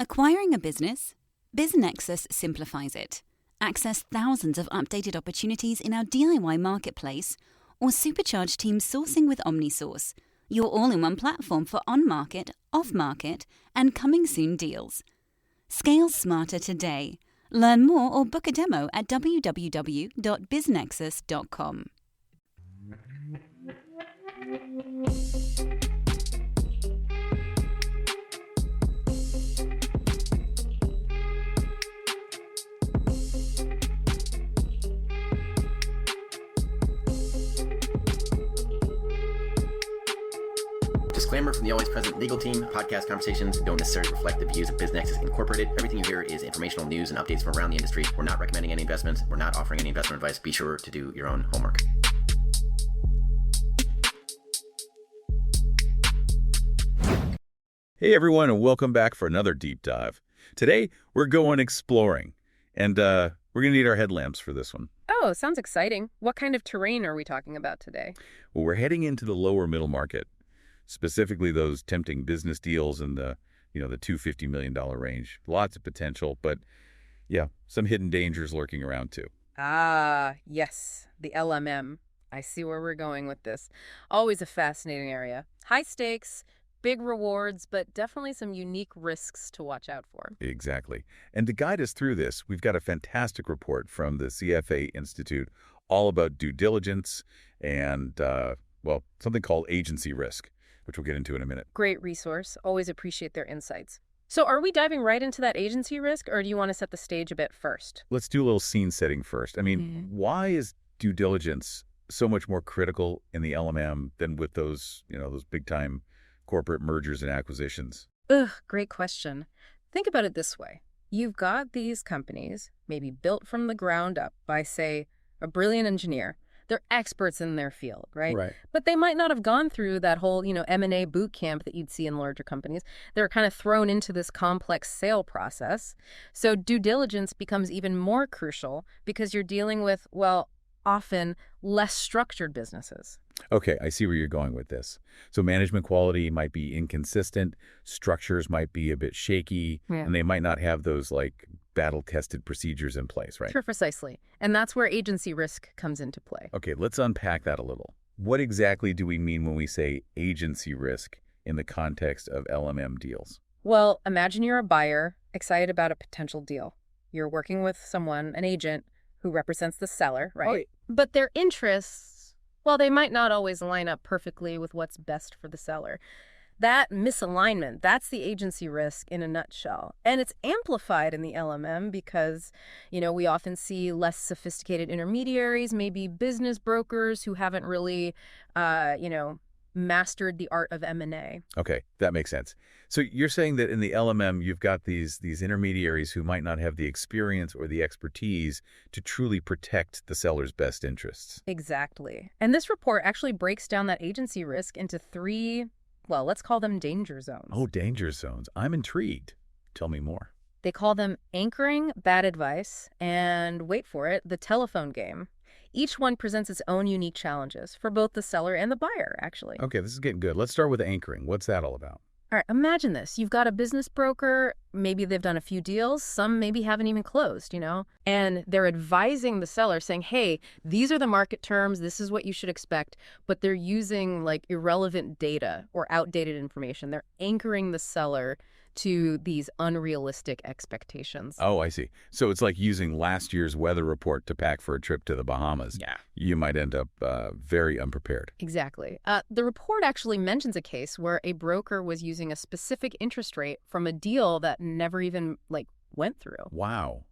Acquiring a business? BizNexus simplifies it. Access thousands of updated opportunities in our DIY marketplace or supercharge team sourcing with OmniSource, your all-in-one platform for on-market, off-market, and coming-soon deals. Scale smarter today. Learn more or book a demo at www.biznexus.com. Disclaimer from the always present legal team. Podcast conversations don't necessarily reflect the views of BizNexus Incorporated. Everything you hear is informational news and updates from around the industry. We're not recommending any investments. We're not offering any investment advice. Be sure to do your own homework. Hey everyone, and welcome back for another deep dive. Today, we're going exploring, and we're going to need our headlamps for this one. Oh, sounds exciting. What kind of terrain are we talking about today? Well, we're heading into the lower middle market, specifically those tempting business deals in the $250 million range. Lots of potential, but yeah, some hidden dangers lurking around too. Ah, yes, the LMM. I see where we're going with this. Always a fascinating area. High stakes, big rewards, but definitely some unique risks to watch out for. Exactly. And to guide us through this, we've got a fantastic report from the CFA Institute all about due diligence and, something called agency risk, which we'll get into in a minute. Great resource. Always appreciate their insights. So are we diving right into that agency risk, or do you want to set the stage a bit first? Let's do a little scene setting first. I mean, why is due diligence so much more critical in the LMM than with those big-time corporate mergers and acquisitions? Great question. Think about it this way. You've got these companies, maybe built from the ground up by, say, a brilliant engineer. They're experts in their field, right? Right. But they might not have gone through that whole, M&A boot camp that you'd see in larger companies. They're kind of thrown into this complex sale process. So due diligence becomes even more crucial because you're dealing with, often less structured businesses. Okay, I see where you're going with this. So management quality might be inconsistent, structures might be a bit shaky, and they might not have those battle-tested procedures in place, right? Sure, precisely. And that's where agency risk comes into play. Okay, let's unpack that a little. What exactly do we mean when we say agency risk in the context of LMM deals? Well, imagine you're a buyer excited about a potential deal. You're working with someone, an agent, who represents the seller, right? But their interests, they might not always line up perfectly with what's best for the seller. That misalignment, that's the agency risk in a nutshell. And it's amplified in the LMM because, we often see less sophisticated intermediaries, maybe business brokers who haven't really, mastered the art of M&A. Okay, that makes sense. So you're saying that in the LMM, you've got these intermediaries who might not have the experience or the expertise to truly protect the seller's best interests. Exactly. And this report actually breaks down that agency risk into three, let's call them danger zones. Oh, danger zones. I'm intrigued. Tell me more. They call them anchoring, bad advice, and wait for it, the telephone game. Each one presents its own unique challenges for both the seller and the buyer, actually. Okay, this is getting good. Let's start with anchoring. What's that all about? All right, imagine this. You've got a business broker. Maybe they've done a few deals. Some maybe haven't even closed, And they're advising the seller saying, hey, these are the market terms. This is what you should expect. But they're using irrelevant data or outdated information. They're anchoring the seller to these unrealistic expectations. Oh, I see. So it's like using last year's weather report to pack for a trip to the Bahamas. Yeah. You might end up very unprepared. Exactly. The report actually mentions a case where a broker was using a specific interest rate from a deal that never even went through. Wow.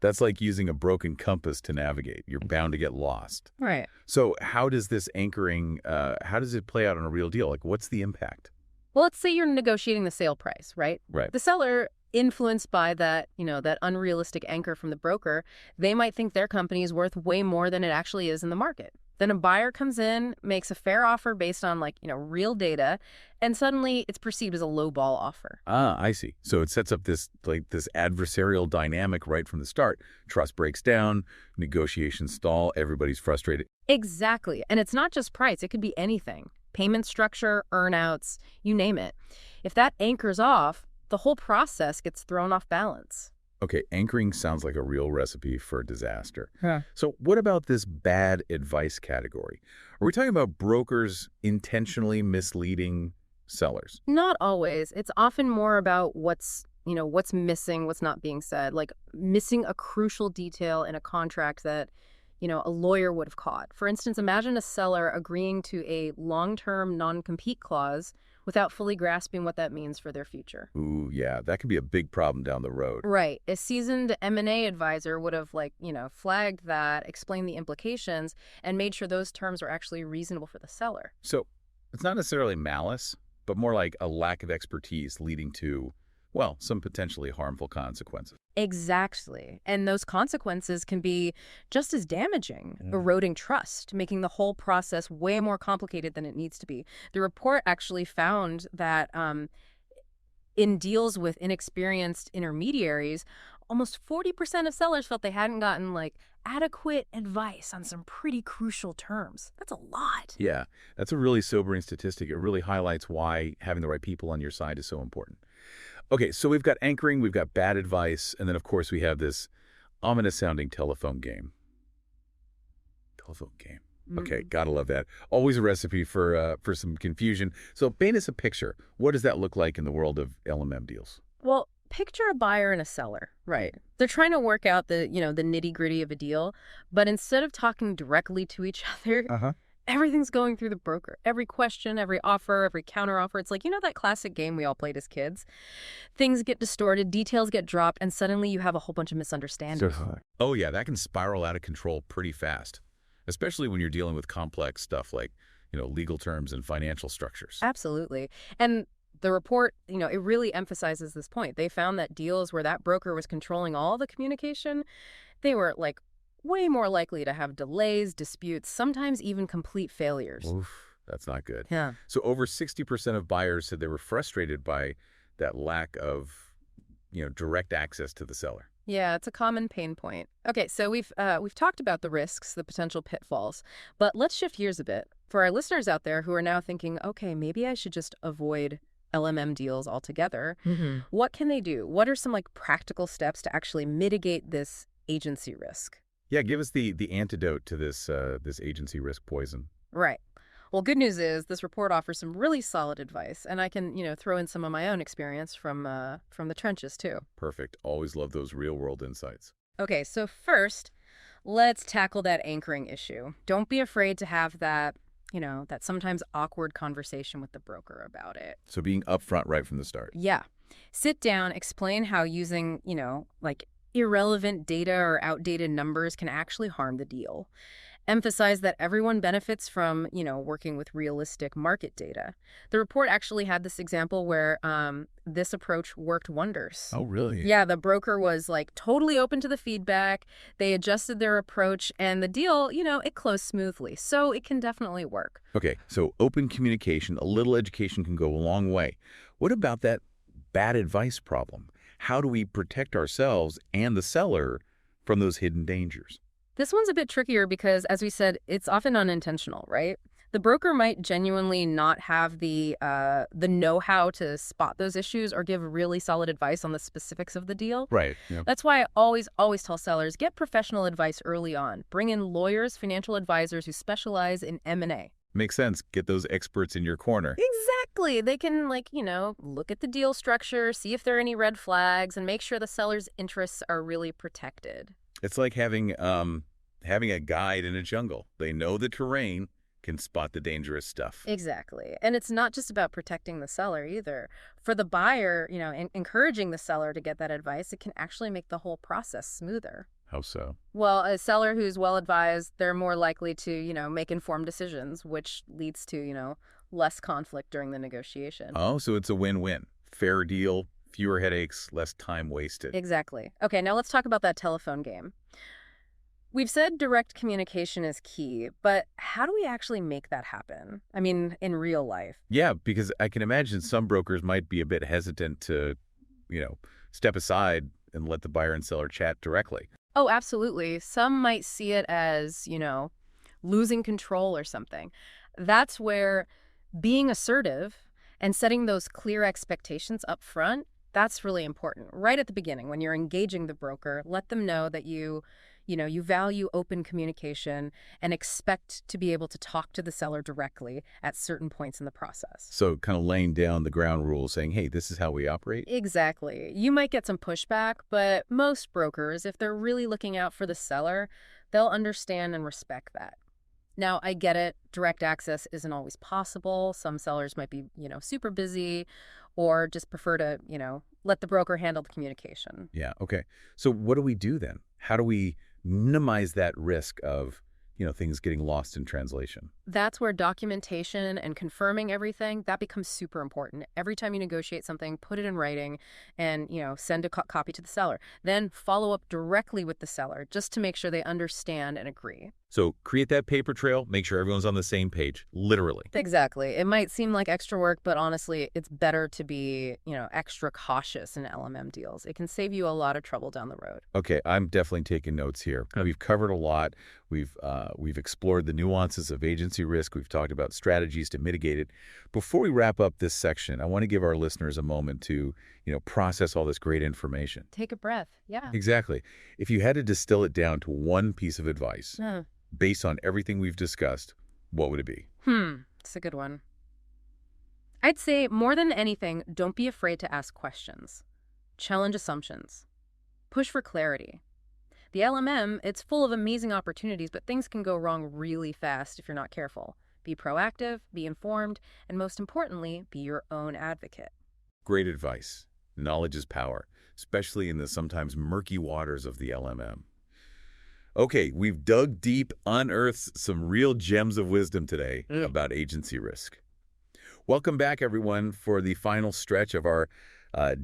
That's like using a broken compass to navigate. You're bound to get lost. Right. So how does this anchoring, how does it play out on a real deal? What's the impact? Well, let's say you're negotiating the sale price, right? Right. The seller, influenced by that, that unrealistic anchor from the broker, they might think their company is worth way more than it actually is in the market. Then a buyer comes in, makes a fair offer based on real data, and suddenly it's perceived as a lowball offer. Ah, I see. So it sets up this adversarial dynamic right from the start. Trust breaks down, negotiations stall, everybody's frustrated. Exactly. And it's not just price. It could be anything. Payment structure, earnouts, you name it. If that anchors off, the whole process gets thrown off balance. Okay, anchoring sounds like a real recipe for disaster. Yeah. So what about this bad advice category? Are we talking about brokers intentionally misleading sellers? Not always. It's often more about what's missing, what's not being said, like missing a crucial detail in a contract that, a lawyer would have caught. For instance, imagine a seller agreeing to a long-term non-compete clause without fully grasping what that means for their future. Ooh, yeah, that could be a big problem down the road. Right. A seasoned M&A advisor would have, flagged that, explained the implications, and made sure those terms are actually reasonable for the seller. So it's not necessarily malice, but more like a lack of expertise leading to, well, some potentially harmful consequences. Exactly. And those consequences can be just as damaging, eroding trust, making the whole process way more complicated than it needs to be. The report actually found that in deals with inexperienced intermediaries, almost 40% of sellers felt they hadn't gotten adequate advice on some pretty crucial terms. That's a lot. Yeah, that's a really sobering statistic. It really highlights why having the right people on your side is so important. Okay, so we've got anchoring, we've got bad advice, and then, of course, we have this ominous-sounding telephone game. Telephone game. Okay, gotta love that. Always a recipe for some confusion. So paint us a picture. What does that look like in the world of LMM deals? Well, picture a buyer and a seller, right? They're trying to work out the nitty-gritty of a deal, but instead of talking directly to each other, everything's going through the broker. Every question, every offer, every counteroffer. It's like, that classic game we all played as kids. Things get distorted, details get dropped, and suddenly you have a whole bunch of misunderstandings. Oh, yeah, that can spiral out of control pretty fast, especially when you're dealing with complex stuff like, legal terms and financial structures. Absolutely. And the report, it really emphasizes this point. They found that deals where that broker was controlling all the communication, they were way more likely to have delays, disputes, sometimes even complete failures. Oof, that's not good. Yeah. So over 60% of buyers said they were frustrated by that lack of, direct access to the seller. Yeah, it's a common pain point. Okay, so we've talked about the risks, the potential pitfalls, but let's shift gears a bit. For our listeners out there who are now thinking, okay, maybe I should just avoid LMM deals altogether. What can they do? What are some practical steps to actually mitigate this agency risk? Yeah, give us the antidote to this agency risk poison. Right. Well, good news is this report offers some really solid advice, and I can, throw in some of my own experience from the trenches too. Perfect. Always love those real-world insights. Okay, so first, let's tackle that anchoring issue. Don't be afraid to have that, that sometimes awkward conversation with the broker about it. So being upfront right from the start. Yeah. Sit down, explain how using, irrelevant data or outdated numbers can actually harm the deal. Emphasize that everyone benefits from, working with realistic market data. The report actually had this example where this approach worked wonders. Oh, really? Yeah, the broker was totally open to the feedback. They adjusted their approach and the deal, it closed smoothly. So it can definitely work. Okay, so open communication, a little education can go a long way. What about that bad advice problem? How do we protect ourselves and the seller from those hidden dangers? This one's a bit trickier because, as we said, it's often unintentional, right? The broker might genuinely not have the know-how to spot those issues or give really solid advice on the specifics of the deal. Right. Yeah. That's why I always tell sellers, get professional advice early on. Bring in lawyers, financial advisors who specialize in M&A. Makes sense. Get those experts in your corner. Exactly. They can, look at the deal structure, see if there are any red flags, and make sure the seller's interests are really protected. It's like having a guide in a jungle. They know the terrain, can spot the dangerous stuff. Exactly. And it's not just about protecting the seller either. For the buyer, encouraging the seller to get that advice, it can actually make the whole process smoother. How so? Well, a seller who's well-advised, they're more likely to, make informed decisions, which leads to, less conflict during the negotiation. Oh, so it's a win-win. Fair deal, fewer headaches, less time wasted. Exactly. Okay, now let's talk about that telephone game. We've said direct communication is key, but how do we actually make that happen? I mean, in real life. Yeah, because I can imagine some brokers might be a bit hesitant to, step aside and let the buyer and seller chat directly. Oh, absolutely. Some might see it as, losing control or something. That's where being assertive and setting those clear expectations up front, That's really important. Right at the beginning, when you're engaging the broker, let them know that you value open communication and expect to be able to talk to the seller directly at certain points in the process. So kind of laying down the ground rules saying, hey, this is how we operate? Exactly. You might get some pushback, but most brokers, if they're really looking out for the seller, they'll understand and respect that. Now, I get it. Direct access isn't always possible. Some sellers might be, super busy or just prefer to, let the broker handle the communication. Yeah, okay. So what do we do then? How do we minimize that risk of, things getting lost in translation? That's where documentation and confirming everything, that becomes super important. Every time you negotiate something, put it in writing and, send a copy to the seller. Then follow up directly with the seller just to make sure they understand and agree. So create that paper trail, make sure everyone's on the same page, literally. Exactly. It might seem like extra work, but honestly, it's better to be, extra cautious in LMM deals. It can save you a lot of trouble down the road. Okay, I'm definitely taking notes here. We've covered a lot. We've explored the nuances of agency risk. We've talked about strategies to mitigate it. Before we wrap up this section, I want to give our listeners a moment to, process all this great information. Take a breath. Yeah. Exactly. If you had to distill it down to one piece of advice, based on everything we've discussed, what would it be? It's a good one. I'd say more than anything, don't be afraid to ask questions. Challenge assumptions. Push for clarity. The LMM, it's full of amazing opportunities, but things can go wrong really fast if you're not careful. Be proactive, be informed, and most importantly, be your own advocate. Great advice. Knowledge is power, especially in the sometimes murky waters of the LMM. Okay, we've dug deep, unearthed some real gems of wisdom today about agency risk. Welcome back, everyone, for the final stretch of our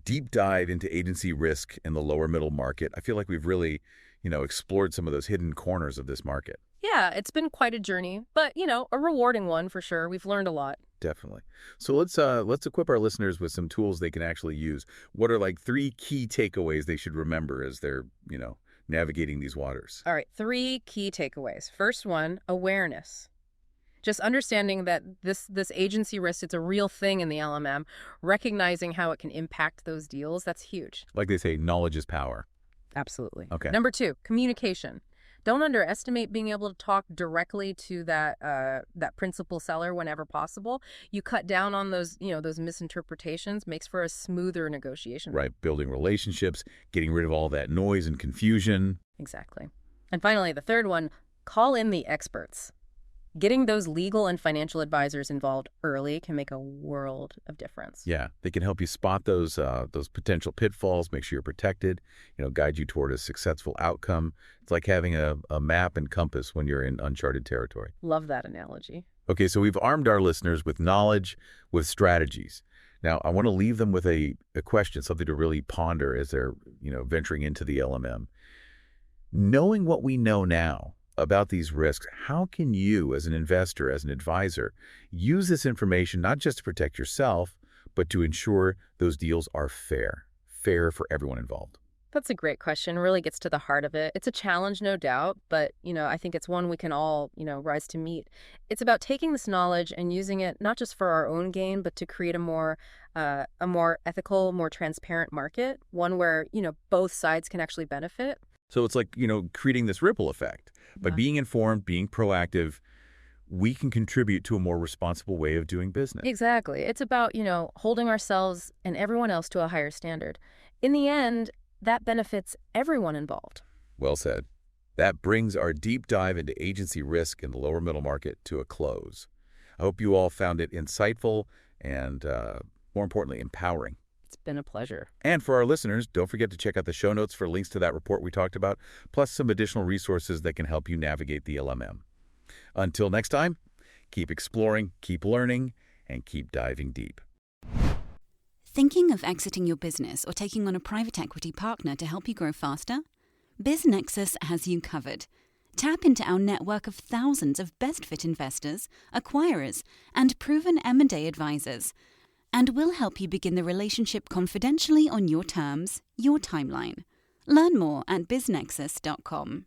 deep dive into agency risk in the lower middle market. I feel like we've really, explored some of those hidden corners of this market. Yeah, it's been quite a journey, but, a rewarding one for sure. We've learned a lot. Definitely. So let's equip our listeners with some tools they can actually use. What are like 3 key takeaways they should remember as they're, navigating these waters? All right, 3 key takeaways. First one, awareness. Just understanding that this agency risk, it's a real thing in the LMM, recognizing how it can impact those deals, that's huge. Like they say, knowledge is power. Absolutely. Okay. Number 2, communication. Don't underestimate being able to talk directly to that principal seller whenever possible. You cut down on those misinterpretations, makes for a smoother negotiation. Right. Building relationships, getting rid of all that noise and confusion. Exactly. And finally, the third one, call in the experts. Getting those legal and financial advisors involved early can make a world of difference. Yeah, they can help you spot those potential pitfalls, make sure you're protected, guide you toward a successful outcome. It's like having a map and compass when you're in uncharted territory. Love that analogy. Okay, so we've armed our listeners with knowledge, with strategies. Now, I want to leave them with a question, something to really ponder as they're, venturing into the LMM. Knowing what we know now about these risks, how can you as an investor, as an advisor, use this information not just to protect yourself, but to ensure those deals are fair for everyone involved? That's a great question. Really gets to the heart of it. It's a challenge, no doubt, but, I think it's one we can all, rise to meet. It's about taking this knowledge and using it not just for our own gain, but to create a more ethical, more transparent market, one where, both sides can actually benefit. So it's like, creating this ripple effect. By being informed, being proactive, we can contribute to a more responsible way of doing business. Exactly. It's about, holding ourselves and everyone else to a higher standard. In the end, that benefits everyone involved. Well said. That brings our deep dive into agency risk in the lower middle market to a close. I hope you all found it insightful and, more importantly, empowering. It's been a pleasure. And for our listeners, don't forget to check out the show notes for links to that report we talked about, plus some additional resources that can help you navigate the LMM. Until next time, keep exploring, keep learning, and keep diving deep. Thinking of exiting your business or taking on a private equity partner to help you grow faster? BizNexus has you covered. Tap into our network of thousands of best-fit investors, acquirers, and proven M&A advisors, and we'll help you begin the relationship confidentially on your terms, your timeline. Learn more at biznexus.com.